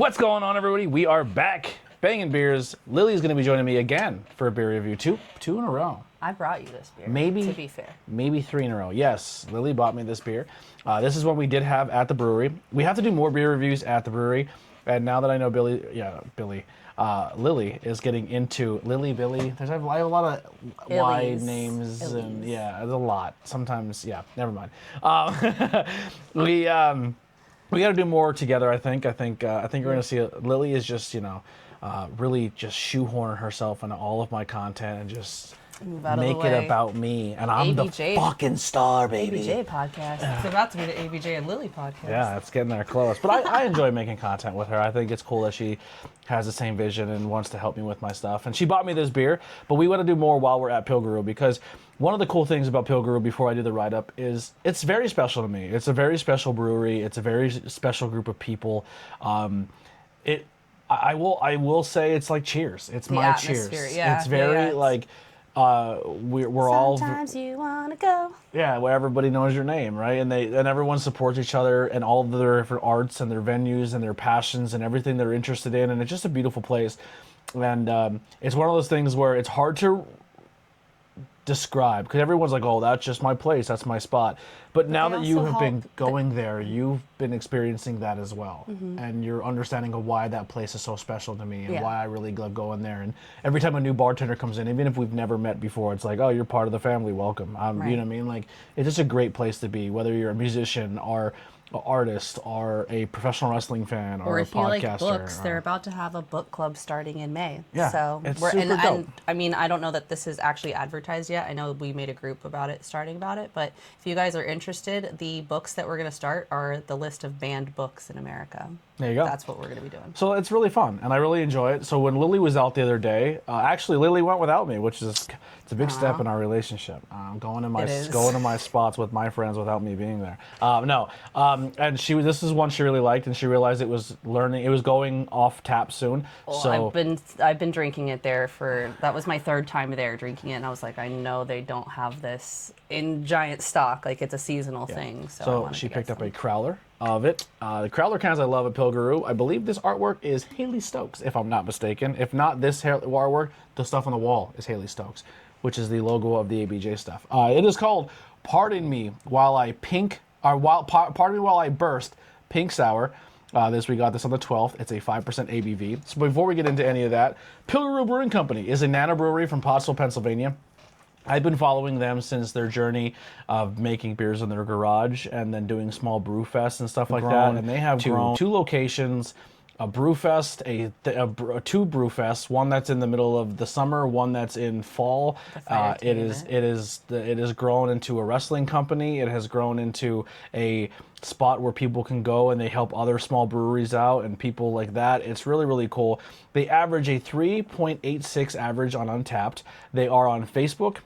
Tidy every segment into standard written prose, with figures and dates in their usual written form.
What's going on, everybody? We are back. Bangin Beers. Lily's going to be joining me again for a beer review. Two in a row. I brought you this beer, maybe, to be fair. Maybe 3 in a row. Yes, Lily bought me this beer. This is what we did have at the brewery. We have to do more beer reviews at the brewery. And now that I know Lily is getting into Billy. I have a lot of Y names and yeah, there's a lot. Sometimes, yeah, never mind. We got to do more together. I think we're gonna see Lily is just really just shoehorn herself into all of my content and just make it about me, and I'm the fucking star, baby. ABJ podcast. It's about to be the ABJ and Lily podcast. Yeah, it's getting there close. But I enjoy making content with her. I think it's cool that she has the same vision and wants to help me with my stuff. And she bought me this beer, but we want to do more while we're at Pilger, because one of the cool things about Pilger, before I do the write-up, is it's very special to me. It's a very special brewery. It's a very special group of people. I will say it's like Cheers. It's my Cheers. Yeah, it's very like. We're all. Sometimes you wanna go. Yeah, where everybody knows your name, right? And everyone supports each other and all of their different arts and their venues and their passions and everything they're interested in, and it's just a beautiful place. And it's one of those things where it's hard to describe, because everyone's like, oh, that's just my place, that's my spot. But now that you have been going there, you've been experiencing that as well. And you're understanding of why that place is so special to me and why I really love going there. And every time a new bartender comes in, even if we've never met before, it's like, oh, you're part of the family, welcome. You know what I mean? Like, it's just a great place to be, whether you're a musician or an artist or a professional wrestling fan or a podcaster. Or if you like books, they're about to have a book club starting in May. Yeah, so it's super dope. And I mean, I don't know that this is actually advertised yet. I know we made a group about it, but if you guys are interested, the books that we're going to start are the list of banned books in America. There you go. That's what we're going to be doing. So it's really fun, and I really enjoy it. So when Lily was out the other day, actually Lily went without me, which is it's a big step in our relationship. Going to my spots with my friends without me being there. And this is one she really liked, and she realized it was going off tap soon. Well, so I've been drinking it there that was my third time there drinking it, and I was like, I know they don't have this in giant stock, like it's a seasonal thing. So she picked up a crowler of it. The crowler cans I love at Pilger. I believe this artwork is Haley Stokes, if I'm not mistaken. If not this artwork, the stuff on the wall is Haley Stokes, which is the logo of the ABJ stuff. It is called Pardon Me While I Burst Pink Sour. We got this on the 12th. It's a 5% ABV. So before we get into any of that, Pilger Brewing Company is a nano brewery from Pottsville, Pennsylvania. I've been following them since their journey of making beers in their garage and then doing small brew fests and stuff like that. And they have grown 2 locations, a brew fest, two brew fests, one that's in the middle of the summer, one that's in fall. It has grown into a wrestling company. It has grown into a spot where people can go and they help other small breweries out and people like that. It's really, really cool. They average a 3.86 average on Untapped. They are on Facebook,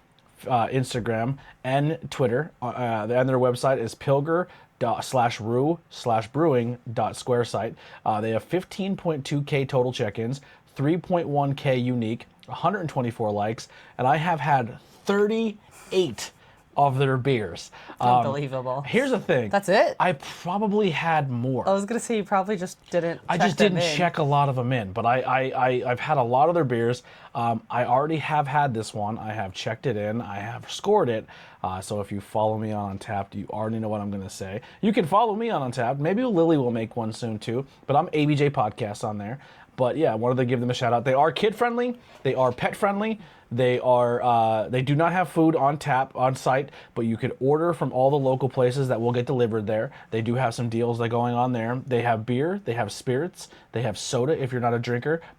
Instagram, and Twitter. And their website is pilger./brew/brewing.squaresite. They have 15.2K total check-ins, 3.1K unique, 124 likes, and I have had 38 of their beers. Unbelievable. Here's the thing. That's it? I probably had more. I was going to say you probably just didn't check a lot of them in, but I've had a lot of their beers. I already have had this one. I have checked it in. I have scored it. So if you follow me on Untapped, you already know what I'm going to say. You can follow me on Untapped. Maybe Lily will make one soon too, but I'm ABJ Podcast on there. But yeah, I wanted to give them a shout out. They are kid friendly. They are pet friendly. They do not have food on tap on site, but you could order from all the local places that will get delivered there. They do have some deals that are going on there. They have beer, they have spirits, they have soda if you're not a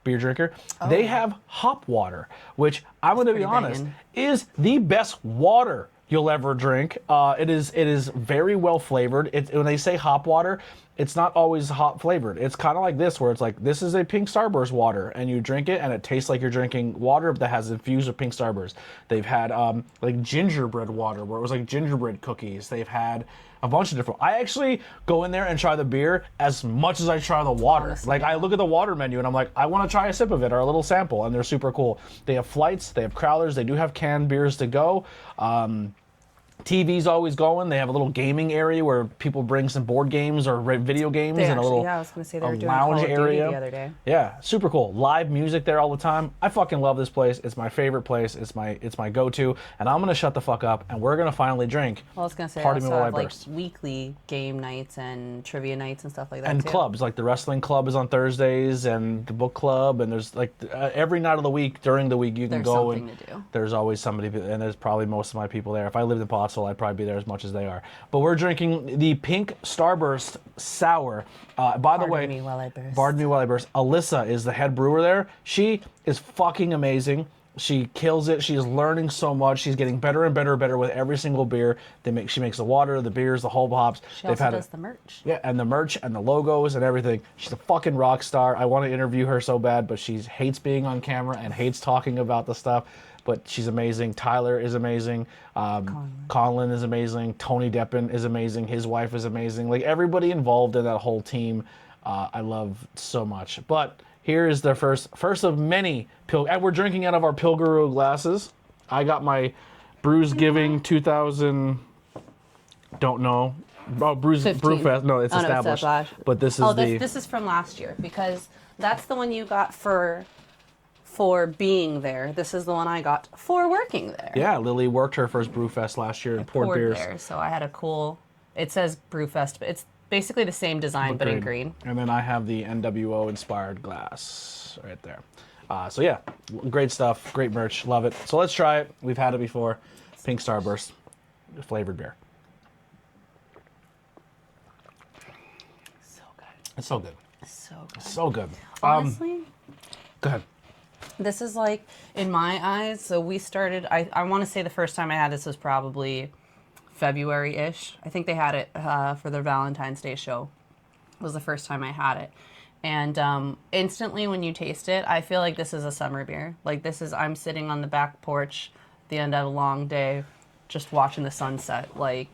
beer drinker. Oh. They have hop water, which I'm going to be honest, is the best water you'll ever drink. It is very well flavored. When they say hop water, it's not always hop flavored. It's kind of like this, where it's like, this is a pink Starburst water, and you drink it, and it tastes like you're drinking water that has infused with pink Starburst. They've had like gingerbread water, where it was like gingerbread cookies. They've had a bunch of different. I actually go in there and try the beer as much as I try the water. Honestly, like, I look at the water menu and I'm like, I want to try a sip of it or a little sample, and they're super cool. They have flights, they have crowlers, they do have canned beers to go. TV's always going. They have a little gaming area where people bring some board games or video games, and a little I was going to say they were doing lounge Call of Duty area the other day. Yeah, super cool. Live music there all the time. I fucking love this place. It's my favorite place. It's my go-to. And I'm gonna shut the fuck up, and we're gonna finally drink. Well, I was going to say Pardon also me while I have like burst. weekly game nights and trivia nights and stuff like that And too. clubs, like the wrestling club is on Thursdays, and the book club, and there's like every night of the week during the week you can There's go something and to do. there's always somebody, and there's probably most of my people there. If I lived in Pottsville, I'd probably be there as much as they are. But we're drinking the Pink Starburst Sour. By the way, Pardon me while I burst. Pardon me while I burst. Alyssa is the head brewer there. She is fucking amazing. She kills it. She is learning so much. She's getting better and better and better with every single beer. She makes the water, the beers, the whole hops. She also does the merch. Yeah, and the merch and the logos and everything. She's a fucking rock star. I want to interview her so bad, but she hates being on camera and hates talking about the stuff. But she's amazing. Tyler is amazing. Colin is amazing. Tony Deppen is amazing. His wife is amazing. Like everybody involved in that whole team, I love so much. But here is the first of many and we're drinking out of our Pilger glasses. I got my Brews Giving 2000. Don't know. Oh, Brewfest. No, it's established. But this is this is from last year because that's the one you got for being there. This is the one I got for working there. Yeah, Lily worked her first Brewfest last year and poured beers there, so I had a cool. It says Brewfest, but it's basically the same design but in green. And then I have the NWO inspired glass right there. So yeah, great stuff, great merch, love it. So let's try it. We've had it before. Pink Starburst flavored beer. So good. It's so good. So good. So good. Honestly, go ahead. this is like, in my eyes, so we started, I want to say the first time I had this was probably February-ish. I think they had it for their Valentine's Day show. It was the first time I had it. And instantly when you taste it, I feel like this is a summer beer. Like this is, I'm sitting on the back porch at the end of a long day, just watching the sunset. Like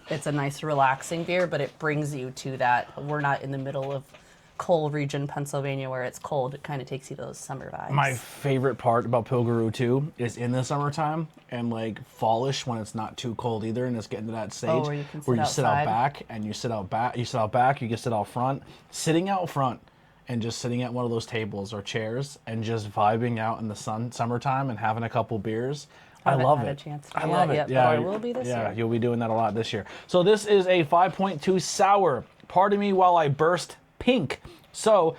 it's a nice relaxing beer, but it brings you to that. We're not in the middle of coal region Pennsylvania where it's cold. It kind of takes you those summer vibes. My favorite part about Pilger too is in the summertime and like fallish when it's not too cold either, and it's getting to that stage where you can sit out back and you sit out back, you can sit out front. Sitting out front and just sitting at one of those tables or chairs and just vibing out in the summertime and having a couple beers. I love it. I love it. Yeah, I will be this year. Yeah, you'll be doing that a lot this year. So this is a 5.2 sour. Pardon me while I burst pink. So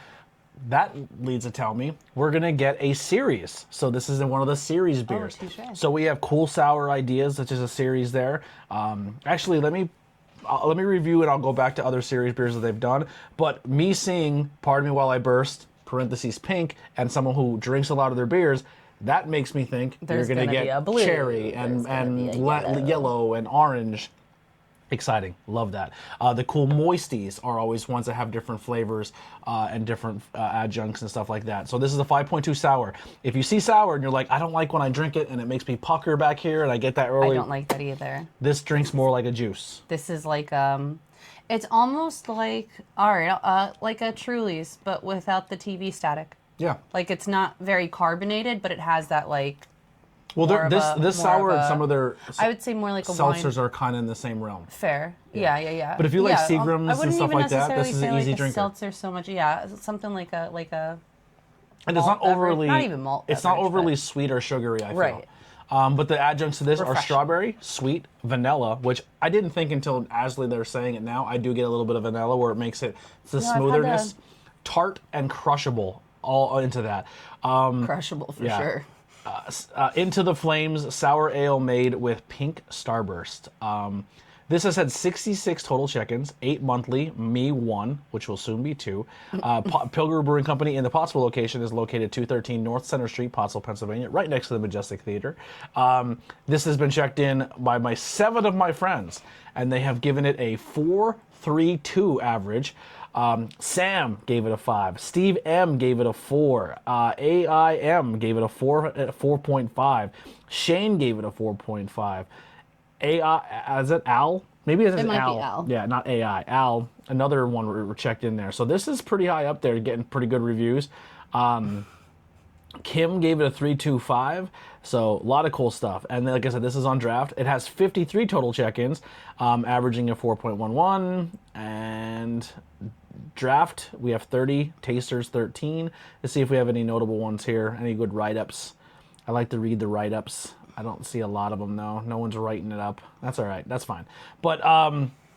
that leads to tell me we're gonna get a series. So this is in one of the series beers. So we have cool sour ideas, such as a series there. Actually, let me review and I'll go back to other series beers that they've done. But me seeing Pardon Me While I Burst (parentheses pink) and someone who drinks a lot of their beers, that makes me think you're gonna get cherry and yellow and orange. Exciting. Love that. The cool moisties are always ones that have different flavors and different adjuncts and stuff like that. So this is a 5.2 sour. If you see sour and you're like, I don't like when I drink it and it makes me pucker back here and I get that early. I don't like that either. This drinks more like a juice. This is like, it's almost like, like a Truly's, but without the TV static. Yeah. Like it's not very carbonated, but it has that like, well, this sour and some of their I would say more like a seltzers wine. are kind of in the same realm. Fair. Yeah. But if you like Seagrams and stuff like that, this is an easy drinker. Seltzer so much. Yeah, something like a. And it's not overly. Not even malt. It's not overly sweet or sugary. I feel. Right. But the adjuncts to this are strawberry, sweet, vanilla, which I didn't think until Asley they're saying it now. I do get a little bit of vanilla where it makes it the smoothness, tart and crushable all into that. Crushable for sure. Into the Flames Sour Ale made with Pink Starburst. This has had 66 total check-ins, 8 monthly, me 1, which will soon be 2. Pilger Brewing Company in the Pottsville location is located 213 North Center Street, Pottsville, Pennsylvania, right next to the Majestic Theater. This has been checked in by 7 of my friends, and they have given it a 4.32 average. Sam gave it a 5. Steve M gave it a 4. AIM gave it a 4.5. Shane gave it a 4.5. Is it Al? Maybe it's Al. Be Al. Yeah, not AI. Al, another one we're checked in there. So this is pretty high up there, getting pretty good reviews. Kim gave it a 3.25, so a lot of cool stuff. And then, like I said, this is on draft. It has 53 total check-ins, averaging a 4.11. And draft, we have 30. Tasters, 13. Let's see if we have any notable ones here. Any good write-ups. I like to read the write-ups. I don't see a lot of them, though. No one's writing it up. That's all right. That's fine. But,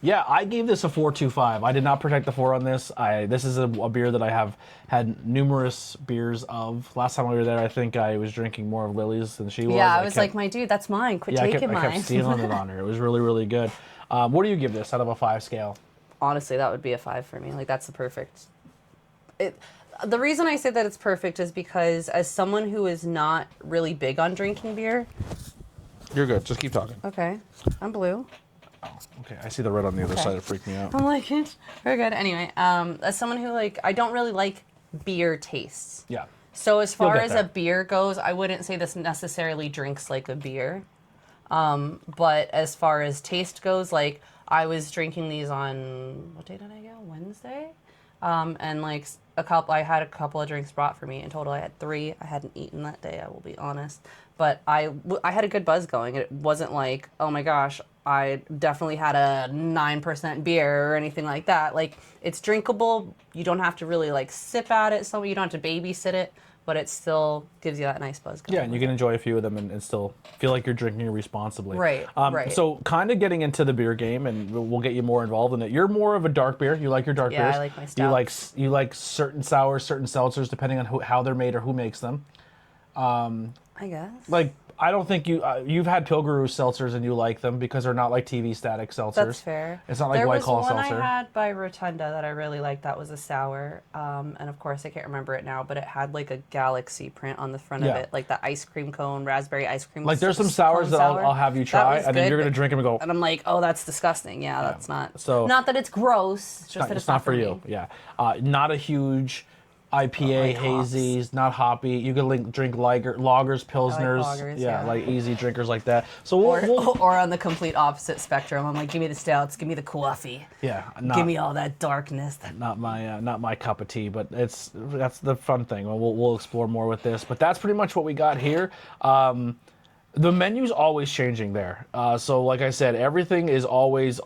yeah, I gave this a 4.25. I did not protect the 4 on this. This is a beer that I have had numerous beers of. Last time we were there, I think I was drinking more of Lily's than she was. Yeah, I was like, my dude, that's mine. Quit taking mine. I kept stealing it on her. It was really, really good. What do you give this out of a 5 scale? Honestly, that would be a 5 for me. Like, that's the perfect. The reason I say that it's perfect is because as someone who is not really big on drinking beer. You're good. Just keep talking. Okay. I'm blue. Oh, okay. I see the red on the other side. It freaked me out. I'm like, very good. Anyway, as someone who, like, I don't really like beer tastes. Yeah. So as far as a beer goes, I wouldn't say this necessarily drinks like a beer. But as far as taste goes, like, I was drinking these on, what day did I go? Wednesday? And like I had a couple of drinks brought for me. In total, I had 3. I hadn't eaten that day, I will be honest. But I had a good buzz going. It wasn't like, oh my gosh, I definitely had a 9% beer or anything like that. Like, it's drinkable. You don't have to really like sip at it. So you don't have to babysit it, but it still gives you that nice buzz going. Yeah, and you can enjoy a few of them and still feel like you're drinking responsibly. Right, right. So kind of getting into the beer game, and we'll get you more involved in it. You're more of a dark beer. You like your dark beers. Yeah, I like my stouts. You like certain sours, certain seltzers, depending on how they're made or who makes them. I guess. Like, I don't think you've had Pilger seltzers and you like them because they're not like TV static seltzers. That's fair. It's not like White Claw seltzer. There was one I had by Rotunda that I really liked. That was a sour, and of course I can't remember it now, but it had like a galaxy print on the front of it, like the ice cream cone, raspberry ice cream. Like, there's some sours that I'll have you try, and then you're gonna drink them and go. And I'm like, oh, that's disgusting. Yeah, that's not. So not that it's gross. It's just that it's not for you. Yeah, not a huge IPA, hazies, not hoppy. You can drink lagers, pilsners. Lagers, yeah, like easy drinkers like that. So we'll or on the complete opposite spectrum, I'm like, give me the stouts, give me the coffee. Yeah, give me all that darkness. Not my cup of tea, but that's the fun thing. We'll explore more with this, but that's pretty much what we got here. The menu's always changing there. So like I said, everything is always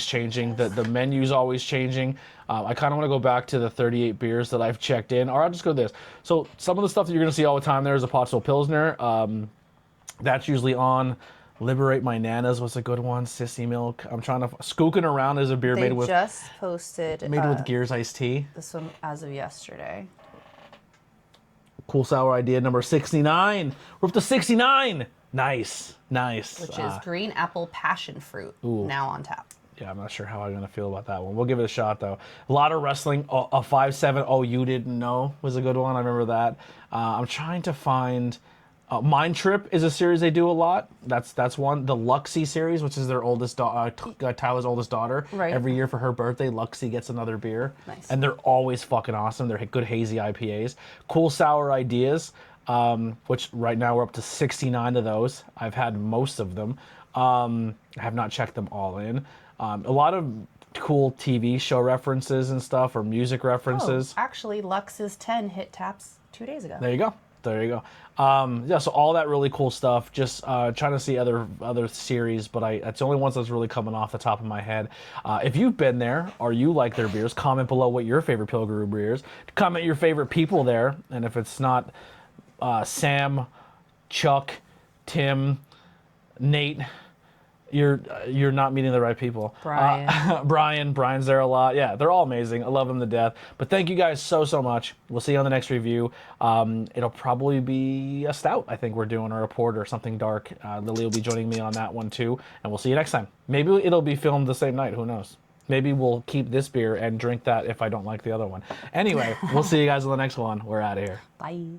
changing. The menu's always changing. I kind of want to go back to the 38 beers that I've checked in, or I'll just go this. So some of the stuff that you're going to see all the time there is a Pot Still Pilsner. That's usually on. Liberate My Nanas was a good one. Sissy Milk. I'm trying to... Skookin' Around is a beer made with... They just posted... Made with Gears Iced Tea. This one as of yesterday. Cool Sour Idea number 69. We're up to 69. Nice. Which is Green Apple Passion Fruit, now on tap. Yeah, I'm not sure how I'm going to feel about that one. We'll give it a shot, though. A lot of wrestling. A 5.7, Oh You Didn't Know was a good one. I remember that. I'm trying to find... Mind Trip is a series they do a lot. That's one. The Luxie series, which is their oldest Tyler's oldest daughter. Right. Every year for her birthday, Luxie gets another beer. Nice. And they're always fucking awesome. They're good hazy IPAs. Cool Sour Ideas, which right now we're up to 69 of those. I've had most of them. I have not checked them all in. A lot of cool TV show references and stuff, or music references. Oh, actually, Lux's 10 hit taps 2 days ago. There you go. Yeah, so all that really cool stuff. Just trying to see other series, but that's the only ones that's really coming off the top of my head. If you've been there or you like their beers, comment below what your favorite Pilger beers. Comment your favorite people there, and if it's not Sam, Chuck, Tim, Nate, you're not meeting the right people. Brian's there a lot. Yeah, they're all amazing. I love them to death. But thank you guys so much. We'll see you on the next review. It'll probably be a stout. I think we're doing, or a porter or something dark. Lily will be joining me on that one too, and we'll see you next time. Maybe it'll be filmed the same night. Who knows? Maybe we'll keep this beer and drink that if I don't like the other one. Anyway, we'll see you guys on the next one. We're out of here. Bye.